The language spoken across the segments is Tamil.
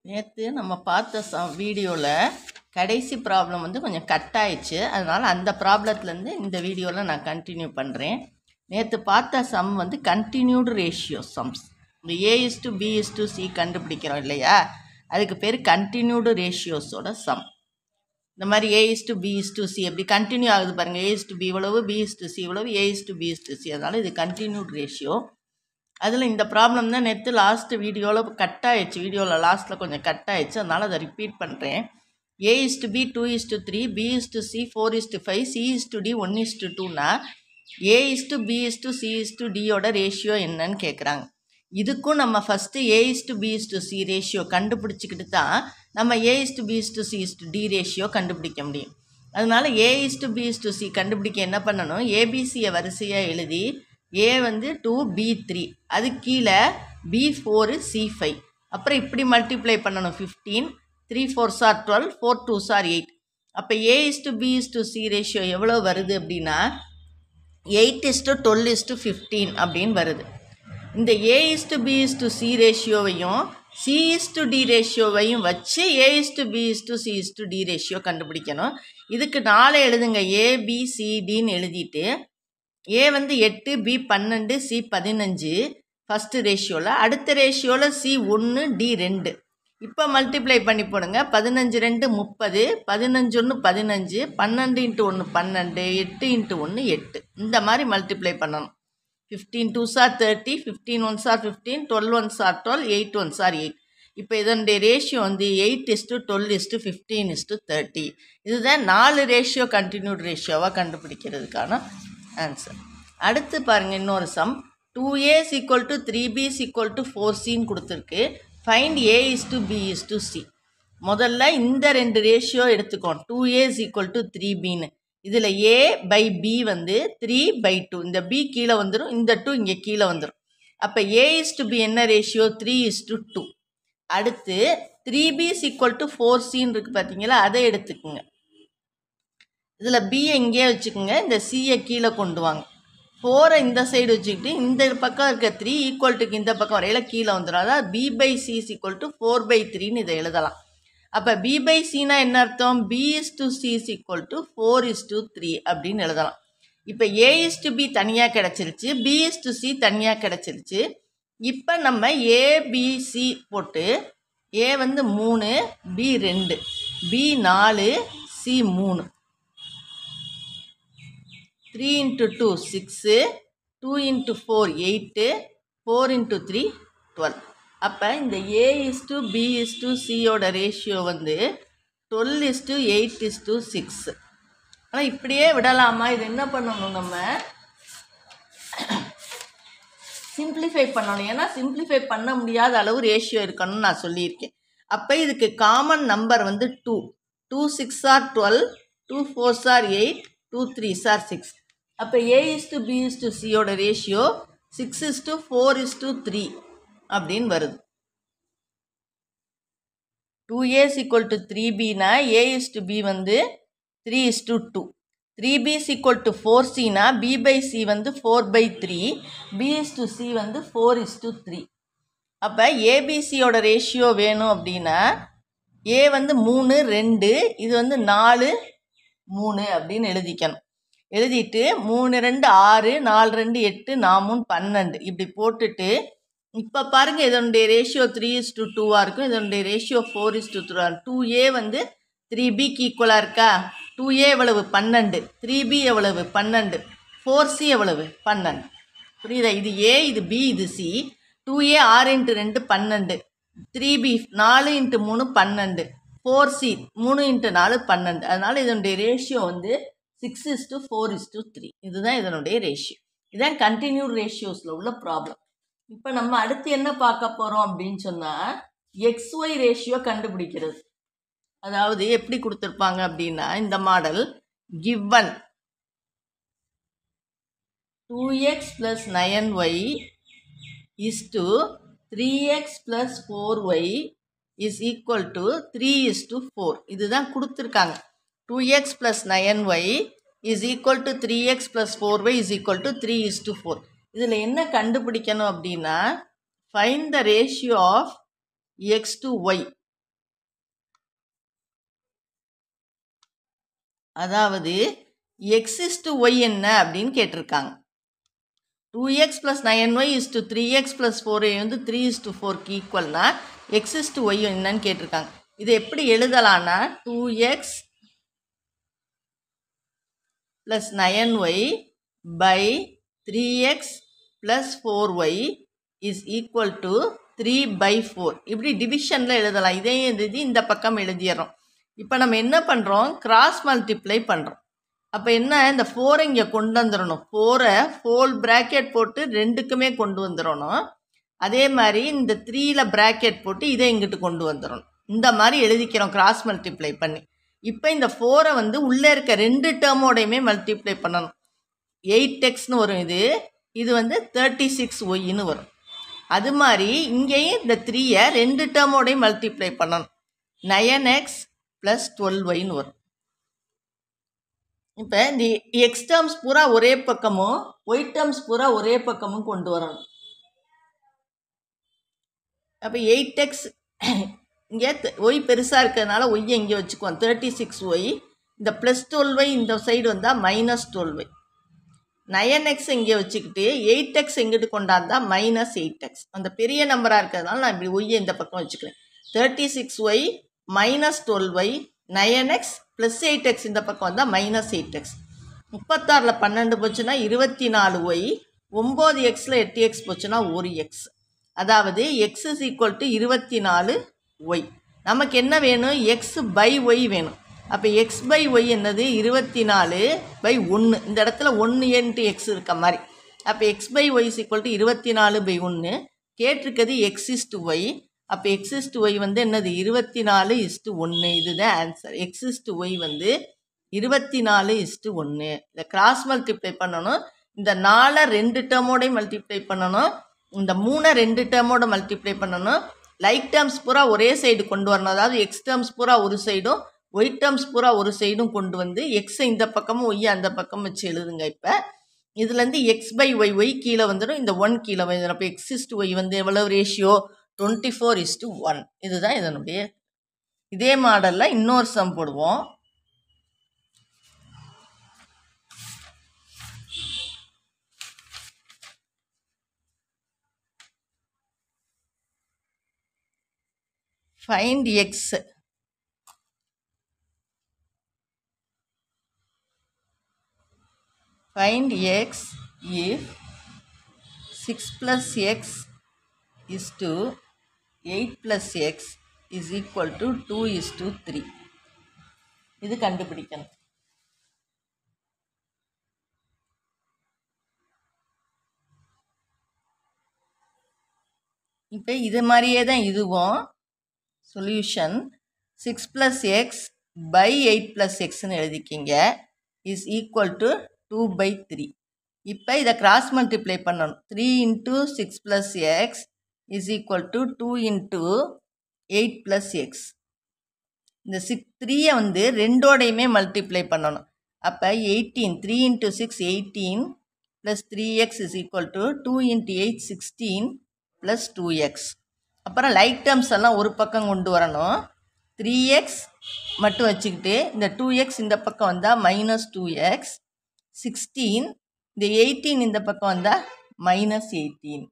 நேற்று நம்ம பார்த்த வீடியோவில் கடைசி ப்ராப்ளம் வந்து கொஞ்சம் கட் ஆயிடுச்சு. அதனால் அந்த ப்ராப்ளத்துலேருந்து இந்த வீடியோவில் நான் கண்டினியூ பண்ணுறேன். நேற்று பார்த்த சம் வந்து கண்டினியூடு ரேஷியோ சம்ஸ். இந்த A:B:C கண்டுபிடிக்கிறோம் இல்லையா, அதுக்கு பேர் கண்டினியூடு ரேஷியோஸோட சம். இந்த மாதிரி A:B:C எப்படி கண்டினியூ ஆகுது பாருங்கள். A:B இவ்வளவு, B:C இவ்வளவு, A:B:C. அதனால் இது கண்டினியூடு ரேஷியோ. அதில் இந்த ப்ராப்ளம் தான் நேற்று லாஸ்ட்டு வீடியோவில் கட் ஆகிடுச்சு. வீடியோவில் லாஸ்ட்டில் கொஞ்சம் கட் ஆகிடுச்சு, அதனால் அதை ரிப்பீட் பண்ணுறேன். A:B 2:3, B:C 4:5, C:D 1:2னா A:B:C:D ratio என்னன்னு கேட்குறாங்க. இதுக்கும் நம்ம ஃபஸ்ட்டு A:B:C ரேஷியோ கண்டுபிடிச்சிக்கிட்டு தான் நம்ம A:B:C:D ரேஷியோ கண்டுபிடிக்க முடியும். அதனால் A:B:C கண்டுபிடிக்க என்ன பண்ணணும், ஏபிசியை வரிசையாக எழுதி A வந்து 2, B 3, அது கீழே B 4, C 5, அப்புறம் இப்படி மல்டிப்ளை பண்ணணும். 15, 3 4s are 12, 4 2s are 8. அப்போ A:B:C ரேஷியோ எவ்வளோ வருது அப்படின்னா 8:12:15 அப்படின்னு வருது. இந்த A:B:C ரேஷியோவையும் C:D ரேஷியோவையும் வச்சு A:B:C ரேஷியோ கண்டுபிடிக்கணும். இதுக்கு 4 எழுதுங்க. ABCDன்னு எழுதிட்டு A வந்து 8, B 12, C 15 ஃபஸ்ட்டு ரேஷியோவில், அடுத்த ரேஷியோவில் C 1, D 2. இப்போ மல்டிப்ளை பண்ணி போடுங்க. 15 2 30, 15 1 15, 12 × 1 12, 8 × 1 8. இந்த மாதிரி மல்டிப்ளை பண்ணணும். 15 2s are 30, 15 1s are 15, 12 1s are 12, 8 1s are 8. இப்போ இதனுடைய ரேஷியோ வந்து 8:12:15:30. இதுதான் 4 ரேஷியோ கண்டினியூட் ரேஷியோவாக கண்டுபிடிக்கிறதுக்கான ஆன்சர். அடுத்து பாருங்கள், இன்னொரு சம். 2A = 3B = 4Cன்னு கொடுத்துருக்கு. Find A:B:C. முதல்ல இந்த 2 ரேஷியோ எடுத்துக்கோம். 2A = 3Bன்னு. இதில் A/B வந்து 3/2. இந்த B கீழே வந்துடும், இந்த 2 இங்கே கீழே வந்துடும். அப்போ A:B என்ன ரேஷியோ, 3:2. அடுத்து 3B = 4Cன்னு இருக்குது பார்த்தீங்களா, அதை எடுத்துக்குங்க. இதில் Bயை இங்கேயே வச்சுக்கோங்க, இந்த Cயை கீழே கொண்டு வாங்க. 4 இந்த சைடு வச்சுக்கிட்டு இந்த பக்கம் இருக்க 3 ஈக்குவல்ட்டுக்கு இந்த பக்கம் வரையில் கீழே வந்துடும். அதாவது B/C = 4/3ன்னு இதை எழுதலாம். அப்போ B/Cனா என்ன அர்த்தம், B:C = 4:3 அப்படின்னு எழுதலாம். இப்போ A:B தனியாக கிடச்சிருச்சு, B:C தனியாக கிடச்சிருச்சு. இப்போ நம்ம ABC போட்டு A வந்து 3, B 2, B 4, C 3. 3 × 2 6, 2 × 4 8, 4 × 3 12. அப்போ இந்த A:B:Cயோட ரேஷியோ வந்து 12:8:6. ஆனால் இப்படியே விடலாமா, இது என்ன பண்ணணும், நம்ம சிம்பிளிஃபை பண்ணணும். ஏன்னா சிம்பிளிஃபை பண்ண முடியாத அளவு ரேஷியோ இருக்கணும்னு நான் சொல்லியிருக்கேன். அப்போ இதுக்கு காமன் நம்பர் வந்து 2. 2 6s are 12, 2 4s are 8, 2 3s are 6. அப்போ A:B:Cயோட ரேஷியோ 6:4:3 அப்படின்னு வருது. 2A = 3Bனா A:B வந்து 3:2. 3B = 4Cனா B/C வந்து 4/3, B:C வந்து 4:3. அப்போ ABCயோட ரேஷியோ வேணும் அப்படின்னா A வந்து 3 2, இது வந்து 4 3 அப்படின்னு எழுதிக்கணும். எழுதிட்டு 3 2 6, 4 2 8, 4 3 12 இப்படி போட்டுட்டு இப்போ பாருங்கள், இதனுடைய ரேஷியோ 3:2 இருக்கும், இதனுடைய ரேஷியோ 4:3. 2A வந்து 3Bக்கு ஈக்குவலாக இருக்கா. 2A எவ்வளவு, 12, 3B எவ்வளவு, 12, 4C எவ்வளவு, 12. புரியுதா, இது A, இது B, இது C. 2A 6 × 2 12, 3B 4 × 3 12, 4C 3 × 4 12. அதனால் இதனுடைய ரேஷியோ வந்து 6:4:3. இதுதான் இதனுடைய ரேஷியோ. இதுதான் கண்டினியூட் ரேஷியோஸில் உள்ள ப்ராப்ளம். இப்போ நம்ம அடுத்து என்ன பார்க்க போகிறோம் அப்படின்னு சொன்னால் XY ரேஷியோ கண்டுபிடிக்கிறது. அதாவது எப்படி கொடுத்துருப்பாங்க அப்படின்னா, இந்த model given 2x + 9y = 3x + 4y = 3:4. இதுதான் கொடுத்துருக்காங்க. 2x + 9y = 3x + 4y = 3:4. இதில் என்ன கண்டுபிடிக்கணும் அப்படின்னா, find the ratio of x to y. அதாவது எக்ஸ் இஸ் டு ஒய் என்ன அப்படின்னு கேட்டிருக்காங்க. 2x + 9y = 3x + 4y வந்து 3:4க்கு ஈக்குவல்னா எக்ஸ் இஸ் டு ஒய் என்னன்னு கேட்டிருக்காங்க. இது எப்படி எழுதலான்னா 2x + 9y / 3x + 4y = 3/4. இப்படி டிவிஷனில் எழுதலாம். இதே எழுதி இந்த பக்கம் எழுதிடுறோம். இப்போ நம்ம என்ன பண்ணுறோம், கிராஸ் மல்டிப்ளை பண்ணுறோம். அப்போ என்ன, இந்த 4 இங்கே கொண்டு வந்துடணும். 4 ஹோல் ப்ராக்கெட் போட்டு ரெண்டுக்குமே கொண்டு வந்துடணும். அதே மாதிரி இந்த 3ல் ப்ராக்கெட் போட்டு இதை இங்கிட்டு கொண்டு வந்துடணும். இந்த மாதிரி எழுதிக்கிறோம் கிராஸ் மல்டிப்ளை பண்ணி. இப்போ இந்த 4 வந்து உள்ளே இருக்க ரெண்டு டேர்மோடையுமே மல்டிப்ளை பண்ணணும். 8xன்னு வரும். இது வந்து 36yன்னு வரும். அது மாதிரி இங்கேயும் இந்த 3ஐ ரெண்டு டேர்மோடையும் மல்டிப்ளை பண்ணணும். 9x + 12yன்னு வரும். இப்போ இந்த எக்ஸ் டேர்ம்ஸ் பூரா ஒரே பக்கமும் ஒய் டேர்ம்ஸ் பூரா ஒரே பக்கமும் கொண்டு வரணும். அப்போ 8x இங்கே ஒய் பெருசாக இருக்கிறதுனால ஒய்யை இங்கே வச்சுக்குவோம். 36y. இந்த +12y இந்த சைடு வந்தால் -12y. 9x இங்கே வச்சுக்கிட்டு 8x எங்கிட்டு கொண்டாந்தா -8x. அந்த பெரிய நம்பராக இருக்கிறதுனால நான் இப்படி ஒய்யை இந்த பக்கம் வச்சுக்கிறேன். 36y -12y 9x + 8x இந்த பக்கம் வந்தால் -8x. 36ல் 12 போச்சுன்னா 24y. 9xல் 8x போச்சுன்னா 1x. அதாவது x = 24y. நமக்கு என்ன வேணும், x/y வேணும். அப்போ x/y என்னது 24/1. இந்த இடத்துல 1 × x இருக்க மாதிரி. அப்போ x/y = 24/1. கேட்டிருக்கிறது x is to y. அப்போ x is to y வந்து என்னது 24:1. இதுதான் answer. x is to y வந்து 24:1. இதை கிராஸ் மல்டிப்ளை பண்ணணும். இந்த 4 ரெண்டு டேர்மோடையும் மல்டிப்ளை பண்ணணும். இந்த 3 ரெண்டு டேர்மோட மல்டிப்ளை பண்ணணும். லைக் டேர்ம்ஸ் பூரா ஒரே சைடு கொண்டு வரணும். அதாவது எக்ஸ் டேர்ம்ஸ் பூரா ஒரு சைடும் ஒய் டேர்ம்ஸ் பூரா ஒரு சைடும் கொண்டு வந்து எக்ஸை இந்த பக்கமும் ஒய்யை அந்த பக்கம் வச்சு எழுதுங்க. இப்போ இதுலேருந்து x/y கீழே வந்துடும், இந்த 1 கீழே வந்துடும். அப்போ x is to y வந்து எவ்வளோ ரேஷியோ 24:1. இதுதான் இதனுடைய. இதே மாடலில் இன்னொரு சம் போடுவோம். Find x. Find x if 6 + x is to 8 + x is equal to 2:3. இது கண்டுபிடிக்கணும். இப்போ இது மாதிரியே தான் இதுவும். சொல்யூஷன் 6 + x / 8 + xன்னு எழுதிக்கிங்க. Is equal to 2/3. இப்போ இதை கிராஸ் மல்டிப்ளை பண்ணணும். 3 × 6 + x is equal to 2 × 8 + x. இந்த 3ஐ வந்து ரெண்டோடையுமே மல்டிப்ளை பண்ணணும். அப்போ 18. 3 × 6 18 + 3x is equal to 2 × 8 16 + 2x. அப்புறம் லைக் டேர்ம்ஸ் எல்லாம் ஒரு பக்கம் கொண்டு வரணும். 3x மட்டும் வச்சுக்கிட்டு இந்த 2x இந்த பக்கம் வந்தால் -2x. 16 இந்த 18 இந்த பக்கம் வந்தால் -18.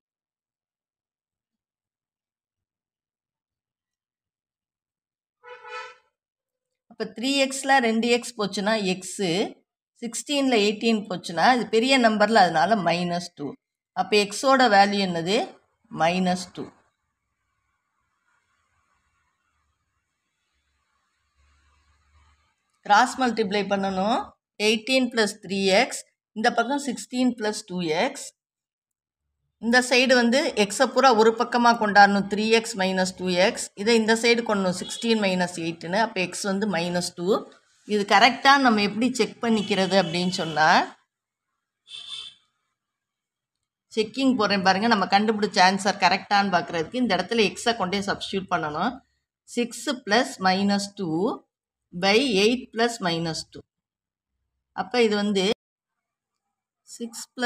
அப்போ 3xல 2x போச்சுன்னா எக்ஸு, 16ல் 18 போச்சுன்னா இது பெரிய நம்பரில் அதனால -2. அப்போ எக்ஸோட வேல்யூ என்னது -2. கிராஸ் மல்டிப்ளை பண்ணணும். 18 + 3x இந்த பக்கம் 16 + 2x. இந்த சைடு வந்து எக்ஸை பூரா ஒரு பக்கமாக கொண்டாடணும். 3x - 2x. இதை இந்த சைடு கொண்டணும் 16 - 8ன்னு. அப்போ எக்ஸ் வந்து -2. இது கரெக்டாக நம்ம எப்படி செக் பண்ணிக்கிறது அப்படின்னு சொன்னால், செக்கிங் போடுறேன் பாருங்கள். நம்ம கண்டுபிடிச்ச ஆன்சர் கரெக்டானு பார்க்குறதுக்கு இந்த இடத்துல எக்ஸை கொண்டே சப்ஸ்டியூட் பண்ணணும். 6 + -2/8 + -2. அப்போ இது வந்து 6 +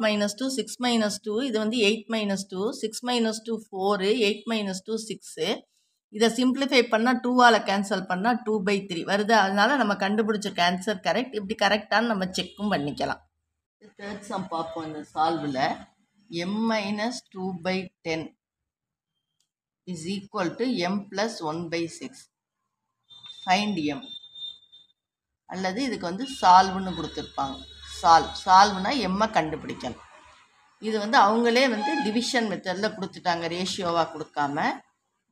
-2 6 - 2. இது வந்து 8 - 2. 6 - 2 4. 8 - 2 6. இதை சிம்பிளிஃபை பண்ணால் 2ஆல் கேன்சல் பண்ணால் 2/3 வருது. அதனால நம்ம கண்டுபிடிச்ச ஆன்சர் கரெக்ட். இப்படி கரெக்டானு நம்ம செக்கும் பண்ணிக்கலாம். தேர்ட் சம் பார்ப்போம். இந்த சால்வில் m-2/10 is equal to m plus 1/6. Find m. அல்லது இதுக்கு வந்து சால்வ்னு கொடுத்துருப்பாங்க. சால்வ்னா எம்மை கண்டுபிடிக்கணும். இது வந்து அவங்களே வந்து டிவிஷன் மெத்தடில் கொடுத்துட்டாங்க, ரேஷியோவாக கொடுக்காம.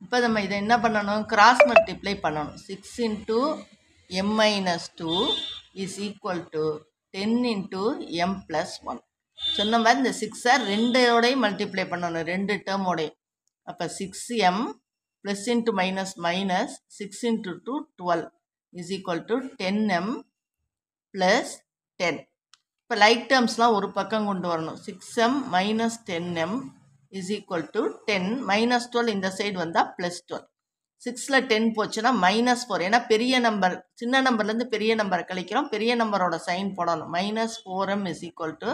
இப்போ நம்ம இதை என்ன பண்ணணும், கிராஸ் மல்டிப்ளை பண்ணணும். 6 into m-2 is equal to 10 into m plus 1. சொன்ன மாதிரி இந்த 6-ஐ 2ஓடையும் மல்டிப்ளை பண்ணணும், 2 டேர்மோடையும். அப்போ 6m plus into minus minus 6 into 2 12 is equal to 10m plus 10. இப்போ லைக் டேர்ம்ஸ்லாம் ஒரு பக்கம் கொண்டு வரணும். 6m minus 10m is equal to 10 minus 12 இந்த சைடு வந்தால் ப்ளஸ் 12. 6ல் 10 போச்சுன்னா -4. ஏன்னா பெரிய நம்பர் சின்ன நம்பர்லேருந்து பெரிய நம்பரை கழிக்கிறோம், பெரிய நம்பரோட சைன் போடணும். -4m is equal to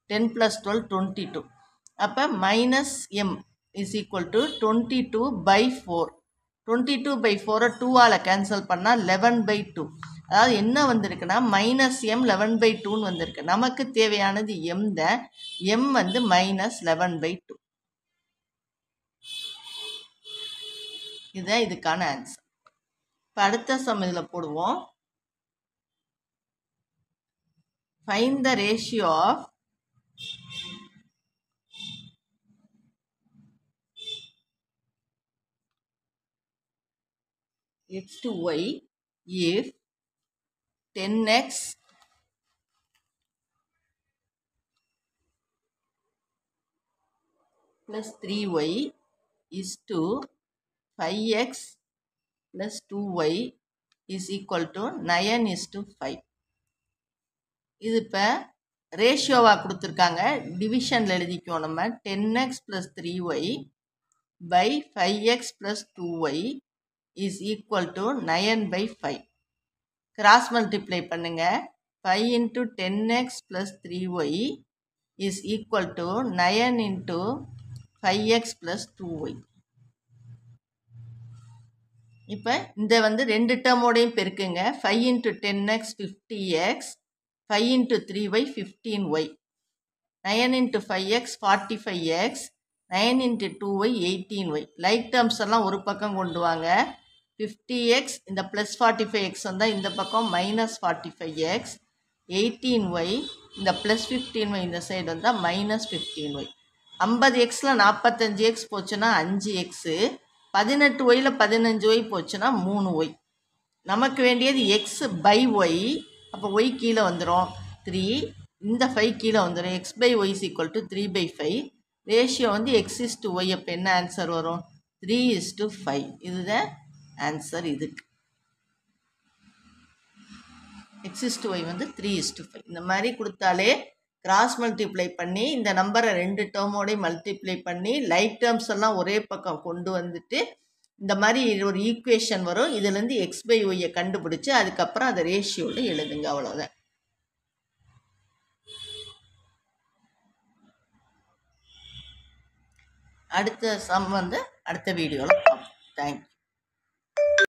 10 plus 12 22. அப்போ -m is equal to 22/4. 22/4 2ஆல் cancel பண்ணால் 11/2. அதாவது என்ன வந்திருக்குன்னா -m 11/2ன்னு வந்திருக்கு. நமக்கு தேவையானது m தான். m வந்து -11/2. இதுதான் இதுக்கான ஆன்சர். இப்போ அடுத்த சம் இதில் போடுவோம். Find the ratio of x to y if 10x plus 3y is to 5x plus 2y is equal to 9:5. இது இப்போ ரேஷியோவாக கொடுத்துருக்காங்க, டிவிஷனில் எழுதிக்குவோம் நம்ம. 10x plus 3y by 5x plus 2y is equal to 9/5. Cross multiply பண்ணுங்க. 5 into 10x plus 3y is equal to 9 into 5x plus 2y. இப்போ இந்த வந்து 2 டேர்மோடையும் பெருக்குங்க. 5 into 10x 50x, 5 into 3y 15y, 9 into 5x 45x, 9 into 2y 18y. Like terms எல்லாம் ஒரு பக்கம் கொண்டு வாங்க. 50x இந்த ப்ளஸ் 45x வந்தால் இந்த பக்கம் -45x, 18y இந்த ப்ளஸ் 15y இந்த சைடு வந்தால் -15y. 50xல 45x போச்சுன்னா 5x, 18yல 15y போச்சுன்னா 3y. நமக்கு வேண்டியது x/y. அப்போ y கீழே வந்துடும் 3, இந்த 5 கீழே வந்துடும். x/y is equal to 3/5. Ratio வந்து x/y. அப்போ என்ன ஆன்சர் வரும்? 3:5. இதுதான் ஆன்சர். இதுக்கு x/y வந்து 3:5. இந்த மாதிரி கொடுத்தாலே கிராஸ் மல்டிப்ளை பண்ணி இந்த நம்பரை 2 டேர்மோடய மல்டிப்ளை பண்ணி லைக் டேர்ம்ஸ் எல்லாம் ஒரே பக்கம் கொண்டு வந்துட்டு இந்த மாதிரி ஒரு ஈக்குவேஷன் வரும். இதுலேருந்து x/y கண்டுபிடிச்சி அதுக்கப்புறம் அதை ரேஷியோவில் எழுதுங்க. அவ்வளோதான். அடுத்த சம் வந்து அடுத்த வீடியோவில் பார்ப்போம். தேங்க்யூ.